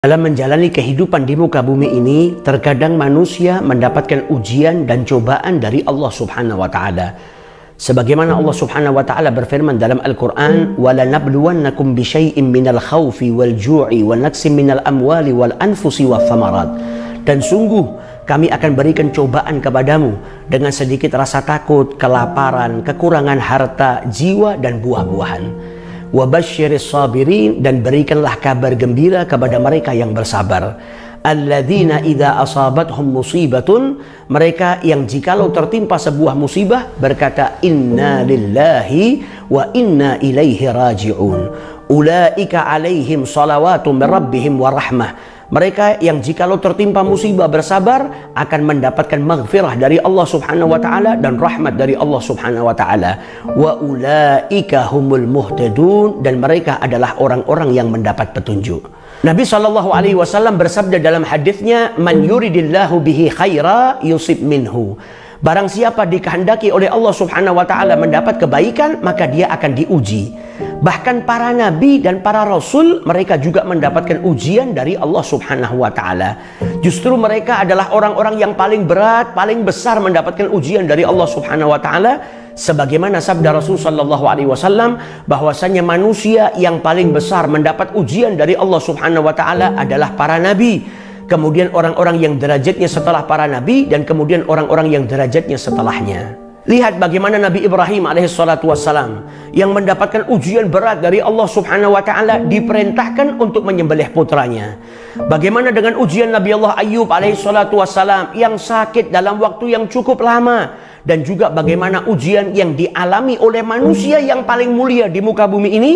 Dalam menjalani kehidupan di muka bumi ini, terkadang manusia mendapatkan ujian dan cobaan dari Allah Subhanahu wa Ta'ala. Sebagaimana Allah Subhanahu wa Ta'ala berfirman dalam Al-Quran, وَلَنَبْلُوَنَّكُمْ بِشَيْءٍ مِّنَ الْخَوْفِ وَالْجُوعِ وَنَقْصٍ مِّنَ الْأَمْوَالِ وَالْأَنْفُسِ وَالثَّمَرَاتِ. Dan sungguh kami akan berikan cobaan kepadamu dengan sedikit rasa takut, kelaparan, kekurangan harta, jiwa dan buah-buahan. Wabasyiris sabirin, dan berikanlah kabar gembira kepada mereka yang bersabar. Alladzina idza asabathum musibatun, mereka yang jikalau tertimpa sebuah musibah berkata inna lillahi wa inna ilaihi raji'un. Ulaika alaihim salawatu min rabbihim wa rahmah. Mereka yang jikalau tertimpa musibah bersabar akan mendapatkan maghfirah dari Allah Subhanahu wa Ta'ala dan rahmat dari Allah Subhanahu wa Ta'ala. Wa ulaika humul muhtadun, dan mereka adalah orang-orang yang mendapat petunjuk. Nabi SAW bersabda dalam hadisnya, man yuridillahu bihi khaira yusib minhu. Barang siapa dikehendaki oleh Allah Subhanahu wa Ta'ala mendapat kebaikan, maka dia akan diuji. Bahkan para nabi dan para rasul, mereka juga mendapatkan ujian dari Allah Subhanahu wa Ta'ala. Justru mereka adalah orang-orang yang paling berat, paling besar mendapatkan ujian dari Allah Subhanahu wa Ta'ala. Sebagaimana sabda Rasul sallallahu alaihi wasallam, bahwasanya manusia yang paling besar mendapat ujian dari Allah Subhanahu wa Ta'ala adalah para nabi, kemudian orang-orang yang derajatnya setelah para nabi, dan kemudian orang-orang yang derajatnya setelahnya. Lihat bagaimana Nabi Ibrahim alaihissalatu wassalam yang mendapatkan ujian berat dari Allah Subhanahu wa Ta'ala diperintahkan untuk menyembelih putranya. Bagaimana dengan ujian Nabi Allah Ayyub alaihissalatu wassalam yang sakit dalam waktu yang cukup lama. Dan juga bagaimana ujian yang dialami oleh manusia yang paling mulia di muka bumi ini,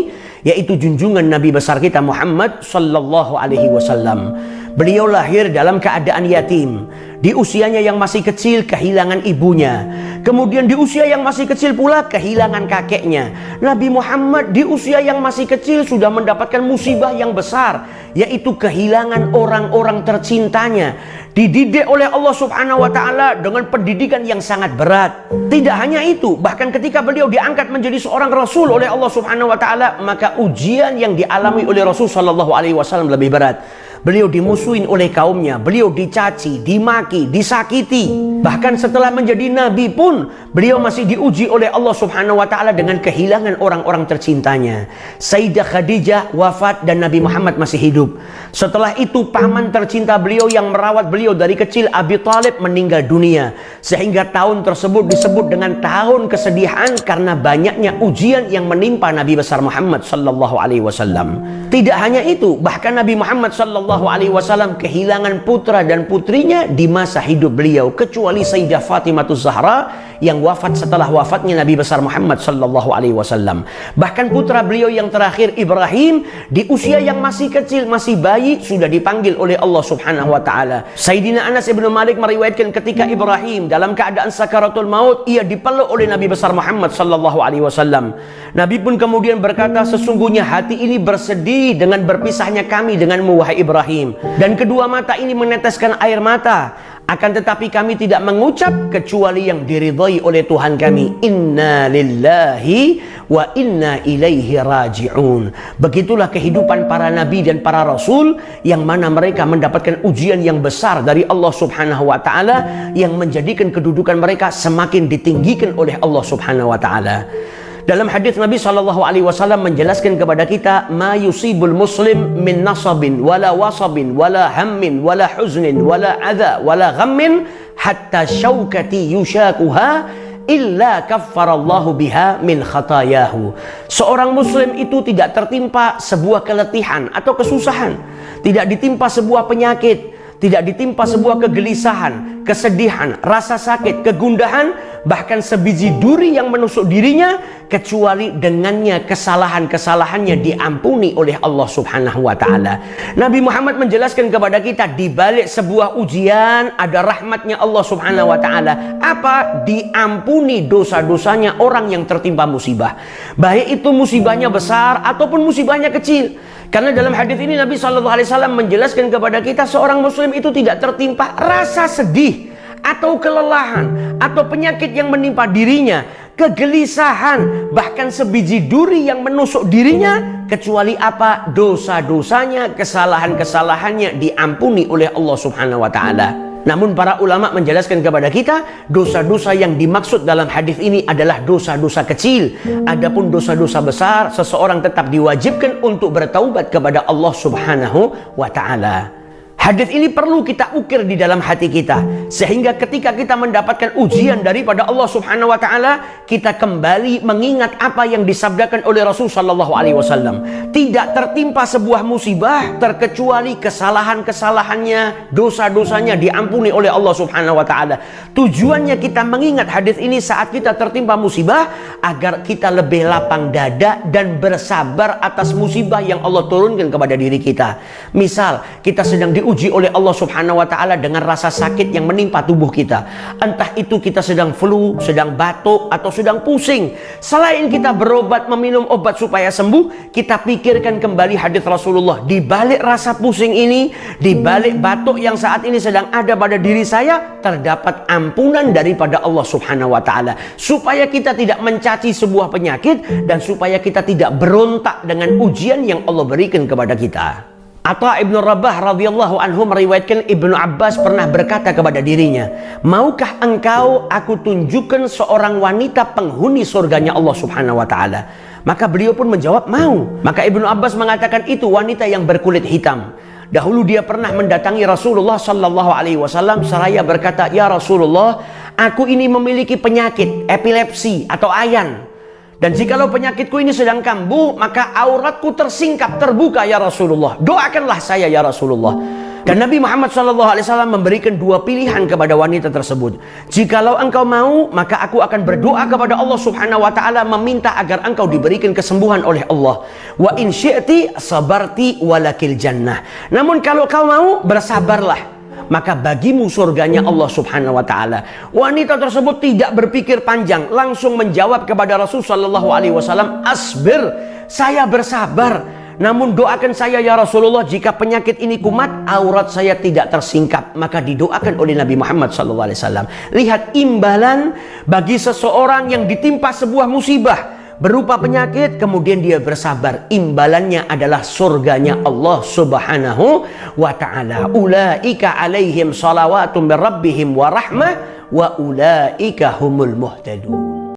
yaitu junjungan Nabi besar kita Muhammad sallallahu alaihi wasallam. Beliau lahir dalam keadaan yatim. Di usianya yang masih kecil kehilangan ibunya. Kemudian di usia yang masih kecil pula kehilangan kakeknya. Nabi Muhammad di usia yang masih kecil sudah mendapatkan musibah yang besar, yaitu kehilangan orang-orang tercintanya. Dididik oleh Allah Subhanahu wa Ta'ala dengan pendidikan yang sangat berat. Tidak hanya itu, bahkan ketika beliau diangkat menjadi seorang rasul oleh Allah Subhanahu wa Ta'ala, maka ujian yang dialami oleh Rasul sallallahu alaihi wasallam lebih berat. Beliau dimusuhin oleh kaumnya, beliau dicaci, dimaki, disakiti. Bahkan setelah menjadi nabi pun, beliau masih diuji oleh Allah Subhanahu wa Ta'ala dengan kehilangan orang-orang tercintanya. Sayyidah Khadijah wafat dan Nabi Muhammad masih hidup. Setelah itu paman tercinta beliau yang merawat beliau dari kecil, Abi Thalib, meninggal dunia. Sehingga tahun tersebut disebut dengan tahun kesedihan karena banyaknya ujian yang menimpa Nabi besar Muhammad sallallahu alaihi wasallam. Tidak hanya itu, bahkan Nabi Muhammad sallallahu alaihi wasallam kehilangan putra dan putrinya di masa hidup beliau, kecuali Sayyidah Fatimah Zahra yang wafat setelah wafatnya Nabi besar Muhammad sallallahu alaihi wasallam. Bahkan putra beliau yang terakhir Ibrahim di usia yang masih kecil, masih bayi, sudah dipanggil oleh Allah Subhanahu wa Ta'ala. Sayyidina Anas ibn Malik meriwayatkan ketika Ibrahim dalam keadaan sakaratul maut, ia dipeluk oleh Nabi besar Muhammad sallallahu alaihi wasallam. Nabi pun kemudian berkata, sesungguhnya hati ini bersedih dengan berpisahnya kami denganmu wahai Ibrahim, dan kedua mata ini meneteskan air mata. Akan tetapi kami tidak mengucap kecuali yang diridhai oleh Tuhan kami. Inna lillahi wa inna ilaihi raji'un. Begitulah kehidupan para nabi dan para rasul, yang mana mereka mendapatkan ujian yang besar dari Allah Subhanahu wa Ta'ala, yang menjadikan kedudukan mereka semakin ditinggikan oleh Allah Subhanahu wa Ta'ala. Dalam hadis Nabi SAW menjelaskan kepada kita, ma yusibul muslim min nasabin wala wasabin wala hammin wala huznin wala adha wala ghammin hatta syaukati yushakuha illa kaffarallahu biha min khatayahu. Seorang muslim itu tidak tertimpa sebuah keletihan atau kesusahan, tidak ditimpa sebuah penyakit, tidak ditimpa sebuah kegelisahan, kesedihan, rasa sakit, kegundahan, bahkan sebiji duri yang menusuk dirinya, kecuali dengannya kesalahan-kesalahannya diampuni oleh Allah Subhanahu wa Ta'ala. Nabi Muhammad menjelaskan kepada kita, di balik sebuah ujian ada rahmatnya Allah Subhanahu wa Ta'ala. Apa? Diampuni dosa-dosanya orang yang tertimpa musibah, baik itu musibahnya besar ataupun musibahnya kecil. Karena dalam hadis ini Nabi SAW menjelaskan kepada kita, seorang muslim itu tidak tertimpa rasa sedih atau kelelahan atau penyakit yang menimpa dirinya, kegelisahan, bahkan sebiji duri yang menusuk dirinya, kecuali apa? Dosa-dosanya, kesalahan-kesalahannya diampuni oleh Allah Subhanahu wa taala. Namun para ulama menjelaskan kepada kita, dosa-dosa yang dimaksud dalam hadis ini adalah dosa-dosa kecil. Adapun dosa-dosa besar, seseorang tetap diwajibkan untuk bertaubat kepada Allah Subhanahu wa taala. Hadis ini perlu kita ukir di dalam hati kita, sehingga ketika kita mendapatkan ujian daripada Allah Subhanahu wa taala, kita kembali mengingat apa yang disabdakan oleh Rasul sallallahu alaihi wasallam. Tidak tertimpa sebuah musibah terkecuali kesalahan-kesalahannya, dosa-dosanya diampuni oleh Allah Subhanahu wa taala. Tujuannya kita mengingat hadis ini saat kita tertimpa musibah agar kita lebih lapang dada dan bersabar atas musibah yang Allah turunkan kepada diri kita. Misal kita sedang diuji oleh Allah Subhanahu wa taala dengan rasa sakit yang menimpa tubuh kita. Entah itu kita sedang flu, sedang batuk, atau sedang pusing. Selain kita berobat, meminum obat supaya sembuh, kita pikirkan kembali hadis Rasulullah. Di balik rasa pusing ini, di balik batuk yang saat ini sedang ada pada diri saya, terdapat ampunan daripada Allah Subhanahu wa taala. Supaya kita tidak mencaci sebuah penyakit dan supaya kita tidak berontak dengan ujian yang Allah berikan kepada kita. Atha ibn Rabah radhiyallahu anhu meriwayatkan Ibnu Abbas pernah berkata kepada dirinya, maukah engkau aku tunjukkan seorang wanita penghuni surganya Allah Subhanahu wa taala? Maka beliau pun menjawab, mau. Maka Ibnu Abbas mengatakan itu wanita yang berkulit hitam. Dahulu dia pernah mendatangi Rasulullah sallallahu alaihi wasallam seraya berkata, ya Rasulullah, aku ini memiliki penyakit epilepsi atau ayan. Dan jikalau penyakitku ini sedang kambuh, maka auratku tersingkap, terbuka ya Rasulullah. Doakanlah saya ya Rasulullah. Dan Nabi Muhammad SAW memberikan dua pilihan kepada wanita tersebut. Jikalau engkau mau, maka aku akan berdoa kepada Allah Subhanahu wa taala meminta agar engkau diberikan kesembuhan oleh Allah. Wa in syi'ti sabarti walakil jannah. Namun kalau kau mau, bersabarlah, maka bagimu surganya Allah Subhanahu wa taala. Wanita tersebut tidak berpikir panjang, langsung menjawab kepada Rasul sallallahu alaihi wasallam, asbir, saya bersabar. Namun doakan saya ya Rasulullah, jika penyakit ini kumat, aurat saya tidak tersingkap. Maka didoakan oleh Nabi Muhammad sallallahu alaihi wasallam. Lihat imbalan bagi seseorang yang ditimpa sebuah musibah berupa penyakit, kemudian dia bersabar. Imbalannya adalah surganya Allah Subhanahu wa ta'ala. Ulaika alaihim salawatun min rabbihim wa rahmah wa ulaika humul muhtadun.